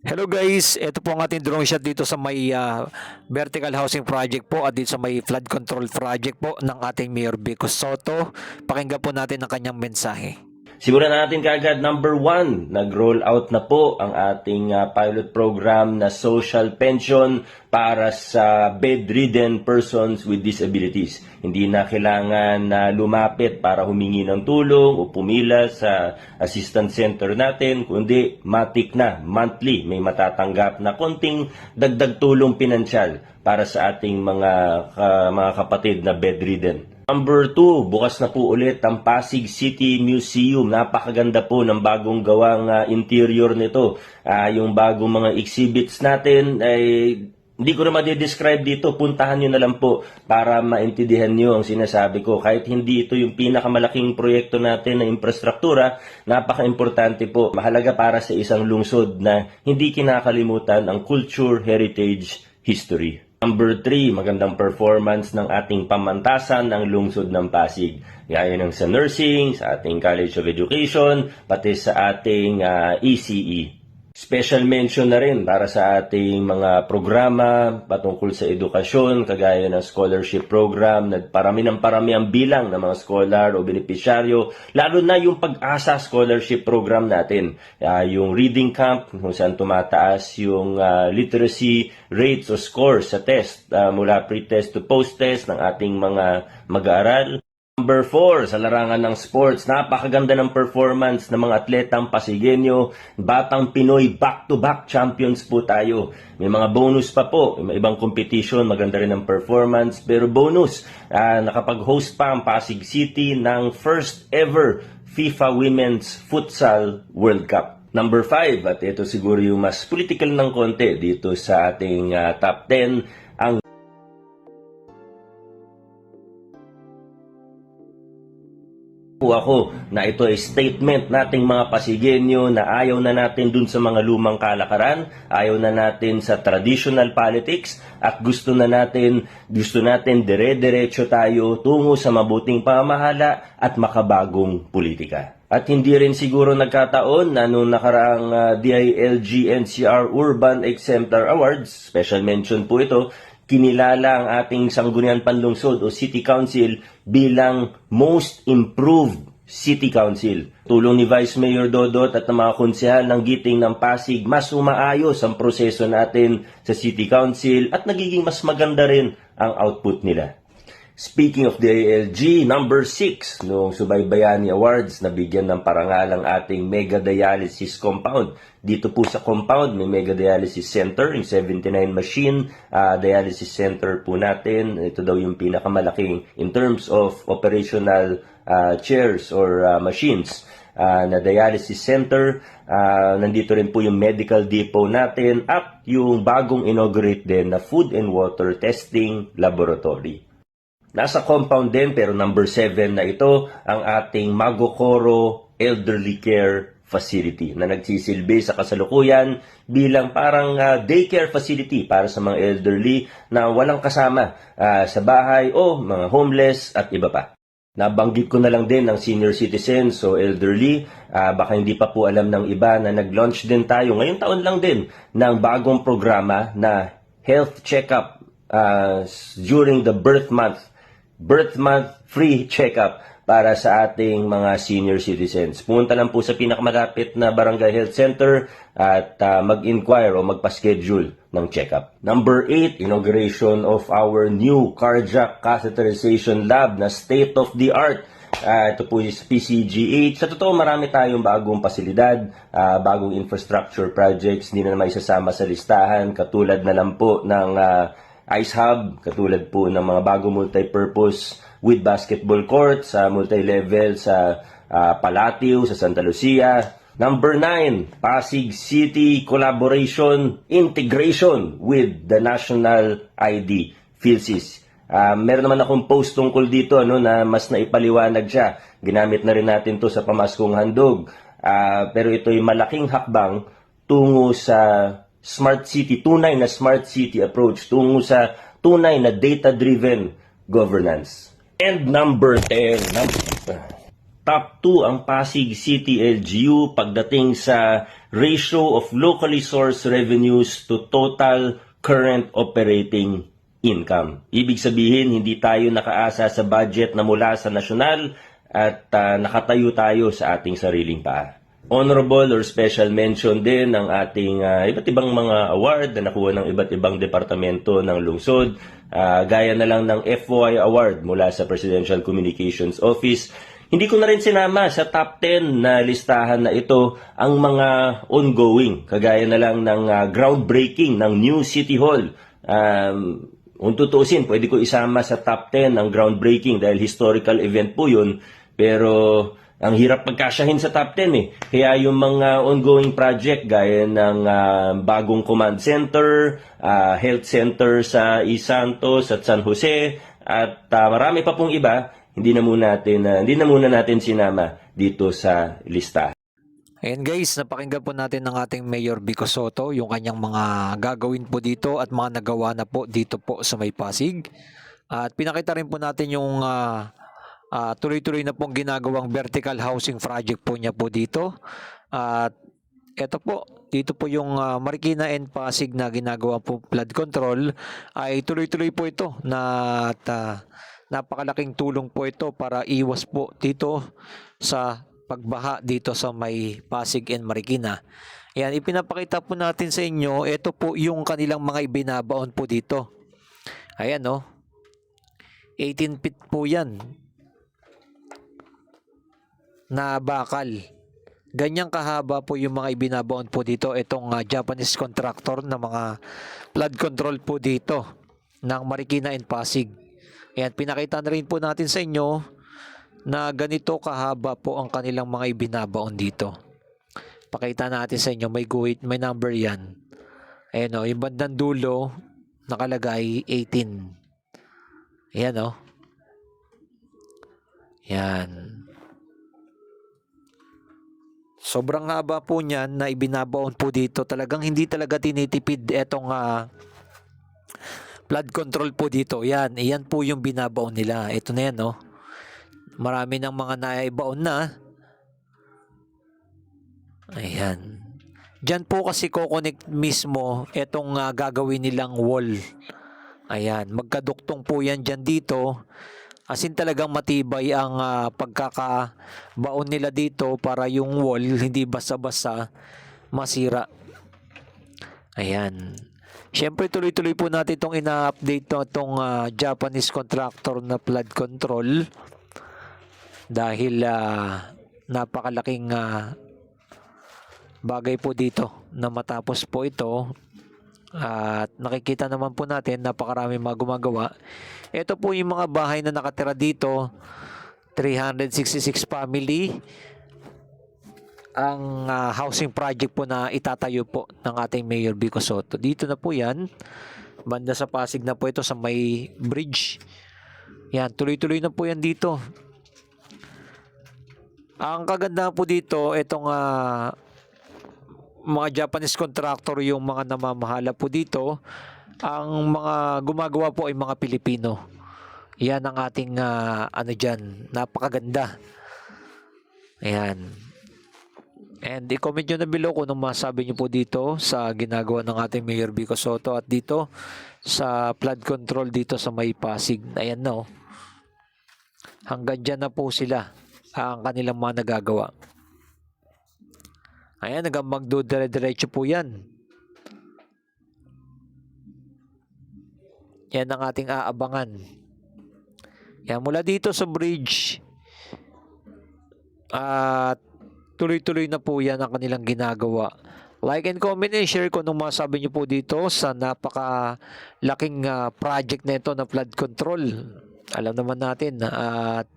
Hello guys, ito po ang ating drone shot dito sa may vertical housing project po at dito sa may flood control project po ng ating Mayor Vico Soto. Pakinggan po natin ang kanyang mensahe. Simulan natin kaagad. Number 1, nag-roll out na po ang ating pilot program na social pension para sa bedridden persons with disabilities. Hindi na kailangan na lumapit para humingi ng tulong o pumila sa assistance center natin, kundi matik na, monthly, may matatanggap na konting dagdag tulong pinansyal para sa ating mga kapatid na bedridden. Number 2, bukas na po ulit ang Pasig City Museum. Napakaganda po ng bagong gawang interior nito. Yung bagong mga exhibits natin ay hindi ko na ma-describe dito. Puntahan nyo na lang po para maintindihan nyo ang sinasabi ko. Kahit hindi ito yung pinakamalaking proyekto natin na infrastruktura, napaka-importante po. Mahalaga para sa isang lungsod na hindi kinakalimutan ang culture, heritage, history. Number 3, magandang performance ng ating pamantasan ng lungsod ng Pasig. Gaya ng sa nursing, sa ating College of Education, pati sa ating ECE. Special mention na rin para sa ating mga programa patungkol sa edukasyon, kagaya ng scholarship program, parami ang bilang ng mga scholar o benepisyaryo, lalo na yung Pag-asa scholarship program natin. Yung reading camp, kung saan tumataas yung literacy rates o scores sa test, mula pre-test to post-test ng ating mga mag-aaral. Number 4, sa larangan ng sports, napakaganda ng performance ng mga atletang Pasigueño. Batang Pinoy, back-to-back champions po tayo. May mga bonus pa po, may ibang competition, maganda rin ang performance. Pero bonus, nakapag-host pa ang Pasig City ng first ever FIFA Women's Futsal World Cup. Number 5, at ito siguro yung mas political ng konti dito sa ating top 10, ang po ako na ito ay statement nating mga Pasigueño na ayaw na natin dun sa mga lumang kalakaran, ayaw na natin sa traditional politics, at gusto natin dire-diretso tayo tungo sa mabuting pamamahala at makabagong politika. At hindi rin siguro nagkataon na nung nakaraang DILG NCR Urban Exemplar Awards, special mention po ito, kinilala ang ating Sangguniang Panlungsod o City Council bilang Most Improved City Council. Tulong ni Vice Mayor Dodot at ng mga konsehal ng Giting ng Pasig, mas umaayos ang proseso natin sa City Council at nagiging mas maganda rin ang output nila. Speaking of the ALG, number 6, noong Subaybayani Awards, nabigyan ng parangal ang ating Mega Dialysis Compound. Dito po sa compound, may Mega Dialysis Center, yung 79 machine dialysis center po natin. Ito daw yung pinakamalaking in terms of operational chairs or machines na dialysis center. Nandito rin po yung medical depot natin at yung bagong inaugurate din na food and water testing laboratory. Nasa compound din, pero number 7 na ito, ang ating Magocoro Elderly Care Facility na nagsisilbi sa kasalukuyan bilang parang daycare facility para sa mga elderly na walang kasama sa bahay o mga homeless at iba pa. Nabanggit ko na lang din ng senior citizens o elderly, baka hindi pa po alam ng iba na nag-launch din tayo ngayong taon lang din ng bagong programa na health checkup during the birth month free check-up para sa ating mga senior citizens. Pumunta lang po sa pinakamalapit na barangay health center at mag-inquire o magpa-schedule ng check-up. Number 8, inauguration of our new cardiac catheterization lab na state-of-the-art. Ito po yung PCGH. Sa totoo, marami tayong bagong pasilidad, bagong infrastructure projects, hindi na naman isasama sa listahan, katulad na lang po ng Ice Hub, katulad po ng mga bagong multi-purpose with basketball court sa multi-level sa Palatio, sa Santa Lucia. Number 9, Pasig City collaboration, integration with the National ID, PhilSys. Meron naman akong post tungkol dito na mas naipaliwanag siya. Ginamit na rin natin to sa pamaskong handog. Pero ito ay malaking hakbang tungo sa Smart City, tunay na Smart City approach, tungo sa tunay na data-driven governance. And number 10, top 2 ang Pasig City LGU pagdating sa ratio of locally sourced revenues to total current operating income. Ibig sabihin, hindi tayo nakaasa sa budget na mula sa nasyonal at nakatayo tayo sa ating sariling paa. Honorable or special mention din ang ating iba't ibang mga award na nakuha ng iba't ibang departamento ng lungsod. Gaya na lang ng FOI Award mula sa Presidential Communications Office. Hindi ko na rin sinama sa top 10 na listahan na ito ang mga ongoing, kagaya na lang ng groundbreaking ng new City Hall. Kung tutuusin, pwede ko isama sa top 10 ang groundbreaking dahil historical event po yun, pero ang hirap pagkasyahin sa top 10 eh. Kaya yung mga ongoing project gaya ng bagong command center, health center sa Isantos at San Jose, at marami pa pong iba, hindi na muna natin sinama dito sa lista. Ayan guys, napakinggan po natin ng ating Mayor Vico Soto yung kanyang mga gagawin po dito at mga nagawa na po dito po sa May Pasig. At pinakita rin po natin yung tuloy-tuloy na pong ginagawang vertical housing project po niya po dito. At eto po, dito po yung Marikina and Pasig na ginagawa po flood control ay tuloy-tuloy po ito na napakalaking tulong po ito para iwas po dito sa pagbaha dito sa May Pasig and Marikina. Ayan, ipinapakita po natin sa inyo, ito po yung kanilang mga ibinabaon po dito. Ayan no, 18 feet po yan na bakal. Ganyang kahaba po yung mga ibinabaon po dito. Itong Japanese contractor na mga flood control po dito ng Marikina and Pasig. Ayan, pinakita na rin po natin sa inyo na ganito kahaba po ang kanilang mga ibinabaon dito. Pakita natin sa inyo, may guhit, may number yan. Ayan o, yung bandang dulo nakalagay 18. Ayan o. Yan. Sobrang haba po niyan na ibinabaon po dito. Talagang hindi talaga tinitipid etong flood control po dito. Yan. Iyan po yung binabaon nila. Ito na yan, no? Marami ng mga naibaon na. Ayan. Diyan po kasi ko-connect mismo etong gagawin nilang wall. Ayan. Magkaduktong po yan dyan dito. As in talagang matibay ang pagkakabaon nila dito para yung wall hindi basta-basta masira. Ayan. Siyempre tuloy-tuloy po natin itong ina-update itong Japanese contractor na flood control dahil napakalaking bagay po dito na matapos po ito. At nakikita naman po natin napakarami mga gumagawa. Ito po yung mga bahay na nakatira dito, 366 family ang housing project po na itatayo po ng ating Mayor Vico Soto. Dito na po yan, banda sa Pasig na po ito sa may bridge. Yan, tuloy-tuloy na po yan dito. Ang kagandahan po dito, itong mga Japanese contractor yung mga namamahala po dito. Ang mga gumagawa po ay mga Pilipino. Yan ang ating ano dyan, napakaganda. Ayan. And i-comment nyo na below kung anong masabi nyo po dito sa ginagawa ng ating Mayor Vico Soto at dito sa flood control dito sa May Pasig. Ayan no. Hanggang dyan na po sila ang kanilang mga nagagawa. Ayan, hanggang magdodire-diretso po yan. Yan ang ating aabangan. Yan, mula dito sa bridge at tuloy-tuloy na po yan ang kanilang ginagawa. Like and comment and share kung anong masabi nyo po dito sa napakalaking project na ito na flood control. Alam naman natin at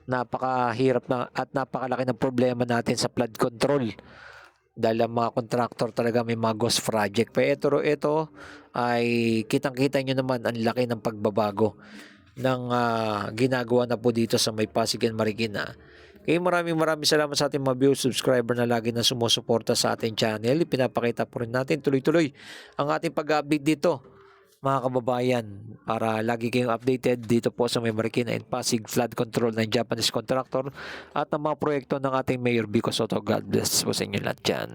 napakahirap na at napakalaki ng problema natin sa flood control. Dahil ang mga contractor talaga may mga ghost project. Pero ito ay kitang-kita nyo naman ang laki ng pagbabago ng ginagawa na po dito sa May Pasig and Marikina. Kaya maraming salamat sa ating mga viewers, subscriber na lagi na sumusuporta sa ating channel. Ipinapakita po rin natin tuloy-tuloy ang ating pag-update dito mga kababayan, para lagi kayong updated dito po sa may Marikina and Pasig flood control ng Japanese contractor at ang mga proyekto ng ating Mayor Vico Soto. God bless po sa inyo lahat dyan.